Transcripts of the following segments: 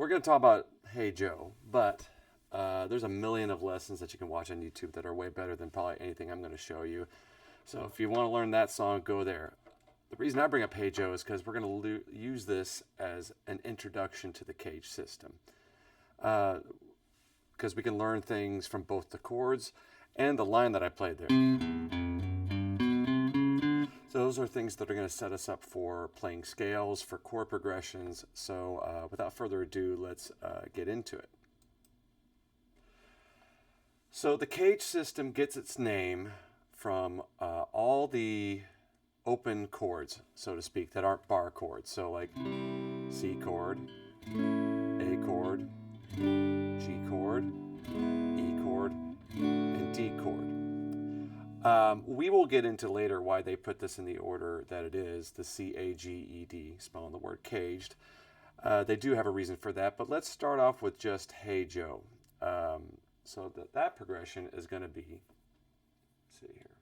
we're going to talk about Hey Joe, but there's a million of lessons that you can watch on YouTube that are way better than probably anything I'm going to show you. So if you want to learn that song, go there. The reason I bring up Hey Joe is because we're going to use this as an introduction to the CAGED system. Because we can learn things from both the chords and the line that I played there. So those are things that are going to set us up for playing scales, for chord progressions. So without further ado, let's get into it. So the CAGED system gets its name from all the open chords, so to speak, that aren't bar chords. So like C chord, A chord, G chord, E chord, and D chord. We will get into later why they put this in the order that it is, the CAGED, spelling the word caged. They do have a reason for that, but let's start off with just Hey Joe. So that progression is going to be, let's see here,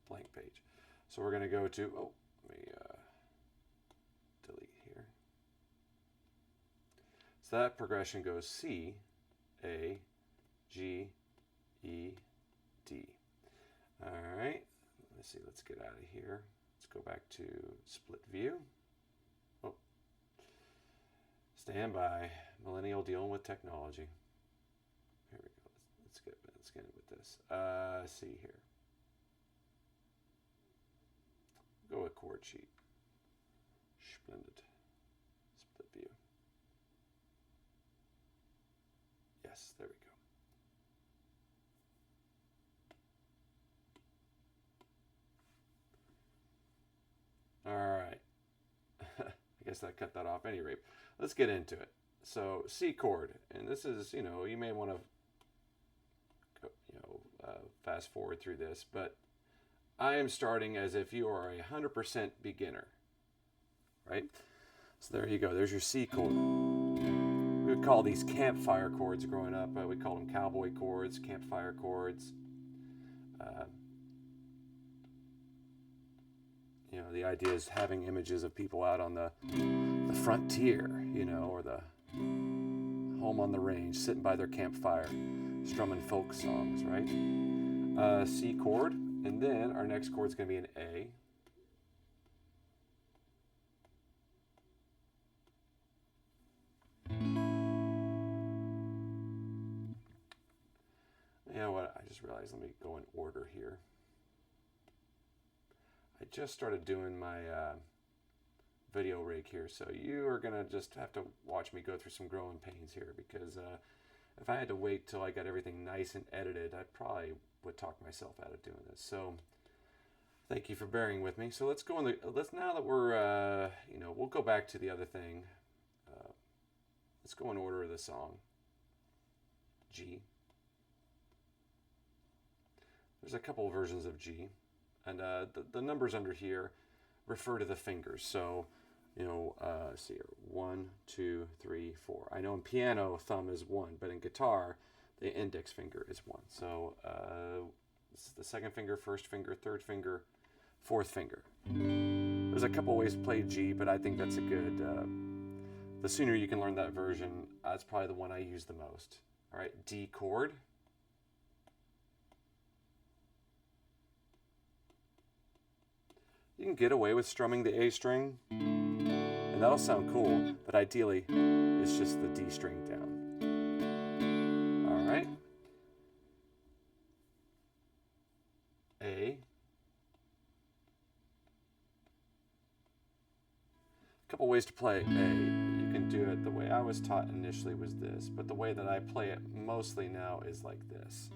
blank page. So we're going to go to, let me delete here. So that progression goes C, A, G, E, D. All right, let's see, let's get out of here. Let's go back to split view. Oh, stand by, millennial dealing with technology. Here we go, let's get in with this. See here. Go with chord sheet. Splendid. Split view. Yes, there we go. All right. I guess that cut that off. At any rate, let's get into it. So C chord, and this is, you may want to, fast forward through this, but I am starting as if you are 100% beginner, right? So there you go. There's your C chord. We would call these campfire chords growing up. We called them cowboy chords, campfire chords. The idea is having images of people out on the frontier, or the home on the range, sitting by their campfire, strumming folk songs, right? C chord, and then our next chord is going to be an A. You know what? I just realized, let me go in order here. I just started doing my video rig here, so you are going to just have to watch me go through some growing pains here, because if I had to wait till I got everything nice and edited, I probably would talk myself out of doing this. So thank you for bearing with me. So let's go in now that we're, we'll go back to the other thing. Let's go in order of the song. G. There's a couple versions of G, and the numbers under here refer to the fingers. So, let's see here, 1, 2, 3, 4. I know in piano, thumb is 1, but in guitar, the index finger is 1. So this is the second finger, first finger, third finger, fourth finger. There's a couple ways to play G, but I think that's a good, the sooner you can learn that version, that's probably the one I use the most. All right, D chord. You can get away with strumming the A string, and that'll sound cool, but ideally, it's just the D string down. All right. A. A couple ways to play A. You can do it the way I was taught initially was this, but the way that I play it mostly now is like this.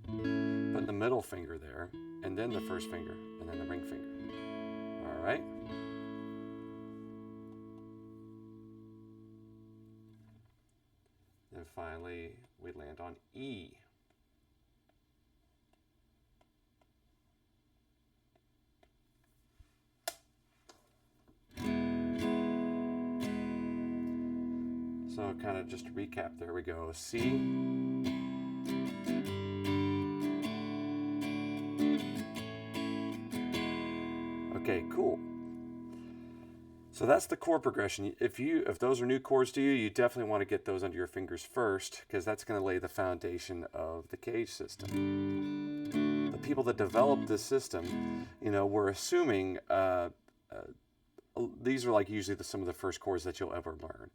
Put the middle finger there, and then the first finger, and then the ring finger. All right. Then finally, we land on E. So kind of just to recap, there we go. C. Okay, cool. So that's the chord progression. If those are new chords to you, you definitely want to get those under your fingers first, because that's going to lay the foundation of the CAGED system. The people that developed this system, were assuming these are like usually some of the first chords that you'll ever learn.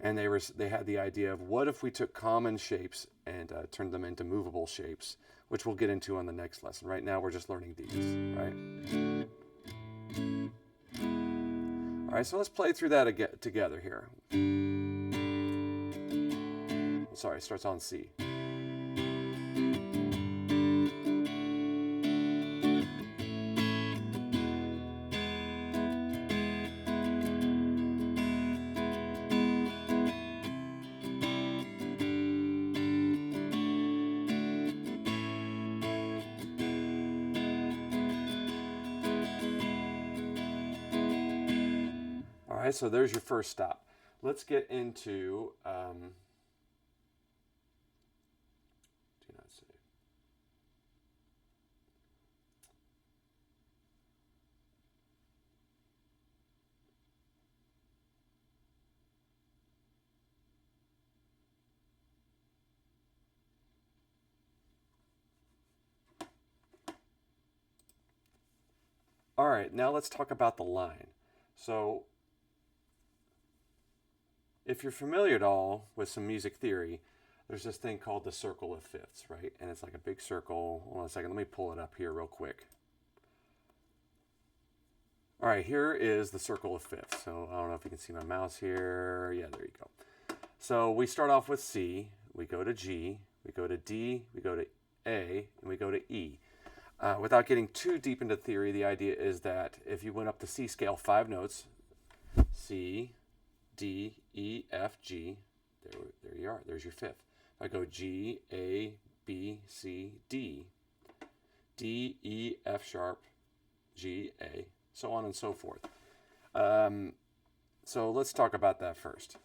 And they had the idea of, what if we took common shapes and turned them into movable shapes, which we'll get into on the next lesson. Right now we're just learning these, right? All right, so let's play through that together here. Sorry, it starts on C. All right, so there's your first stop. Let's get into do not save. All right, now let's talk about the line. So if you're familiar at all with some music theory, there's this thing called the circle of fifths, right? And it's like a big circle. Hold on a second, let me pull it up here real quick. All right, here is the circle of fifths. So I don't know if you can see my mouse here. Yeah, there you go. So we start off with C, we go to G, we go to D, we go to A, and we go to E. Without getting too deep into theory, the idea is that if you went up the C scale 5 notes, C, D, E, F, G, there you are, there's your fifth. If I go G, A, B, C, D, D, E, F sharp, G, A, so on and so forth. So let's talk about that first.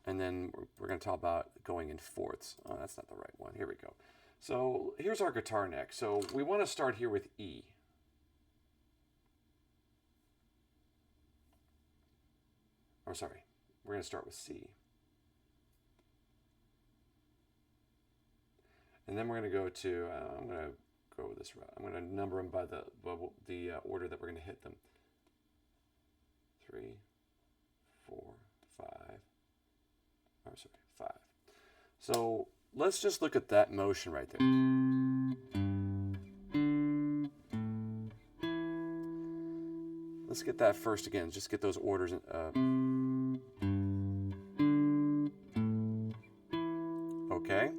And then we're going to talk about going in fourths. Oh, that's not the right one. Here we go. So here's our guitar neck. So we want to start here with E. Or sorry, we're going to start with C. And then we're going to go to, I'm going to go this route. I'm going to number them by the order that we're going to hit them. 3, 4, 5. Oh, sorry, 5. So let's just look at that motion right there. Let's get that first again. Just get those orders. Okay.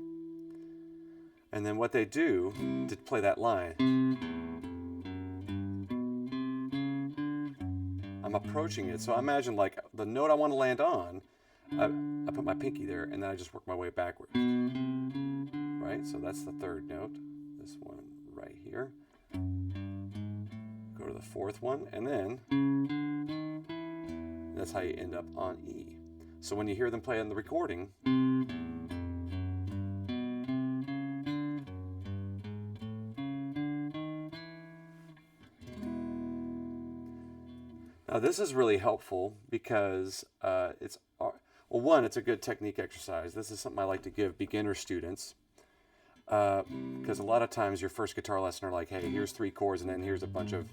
And then what they do to play that line, I'm approaching it. So I imagine like the note I want to land on, I put my pinky there, and then I just work my way backward. Right? So that's the third note. This one right here. Go to the fourth one, and then that's how you end up on E. So when you hear them play on the recording, now this is really helpful because it's a good technique exercise. This is something I like to give beginner students because a lot of times your first guitar lesson are like, hey, here's 3 chords and then here's a bunch of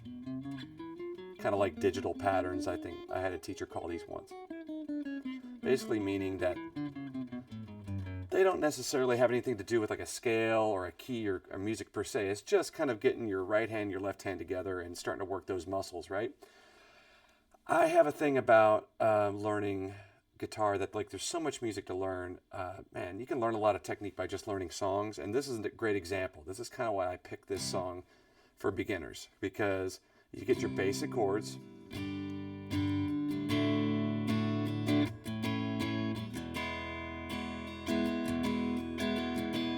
kind of like digital patterns. I think I had a teacher call these once. Basically meaning that they don't necessarily have anything to do with like a scale or a key or music per se. It's just kind of getting your right hand, your left hand together and starting to work those muscles, right? I have a thing about learning guitar that like there's so much music to learn. Man, you can learn a lot of technique by just learning songs, and this is a great example. This is kind of why I picked this song for beginners, because you get your basic chords.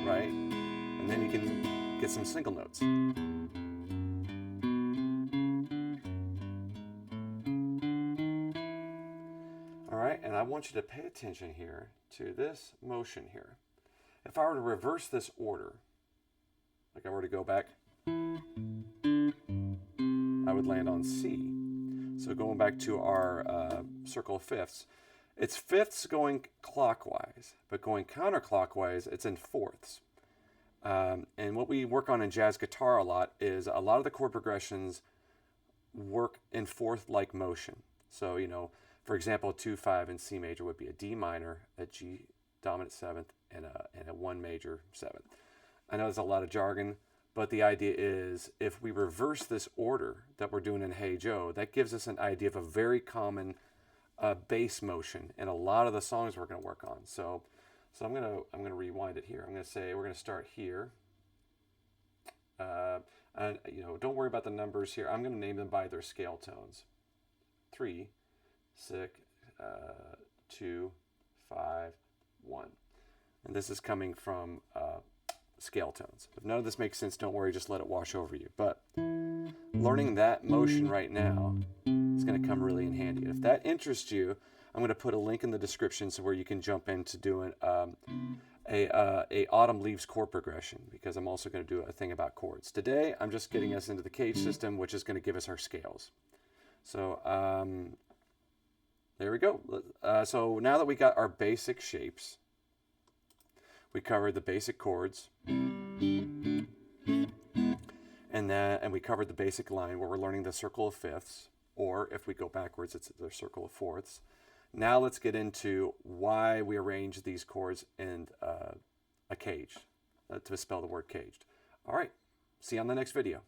Right? And then you can get some single notes. And I want you to pay attention here to this motion here. If I were to reverse this order, like I were to go back, I would land on C. So going back to our circle of fifths, it's fifths going clockwise, but going counterclockwise, it's in fourths. And what we work on in jazz guitar a lot is a lot of the chord progressions work in fourth-like motion. So, you know, for example, 2-5 in C major would be a D minor, a G dominant seventh, and a 1 major seventh. I know there's a lot of jargon, but the idea is if we reverse this order that we're doing in Hey Joe, that gives us an idea of a very common bass motion in a lot of the songs we're going to work on. So I'm gonna rewind it here. I'm gonna say we're gonna start here. And you know, don't worry about the numbers here. I'm gonna name them by their scale tones. 3, 6, 2, 5, 1. And this is coming from scale tones. If none of this makes sense, don't worry, just let it wash over you. But learning that motion right now is going to come really in handy. If that interests you, I'm going to put a link in the description so where you can jump into doing a autumn leaves chord progression, because I'm also going to do a thing about chords. Today, I'm just getting us into the CAGED system, which is going to give us our scales. So there we go. So now that we got our basic shapes, we covered the basic chords, and we covered the basic line where we're learning the circle of fifths, or if we go backwards, it's the circle of fourths. Now let's get into why we arrange these chords in a CAGED, to spell the word CAGED. All right, see you on the next video.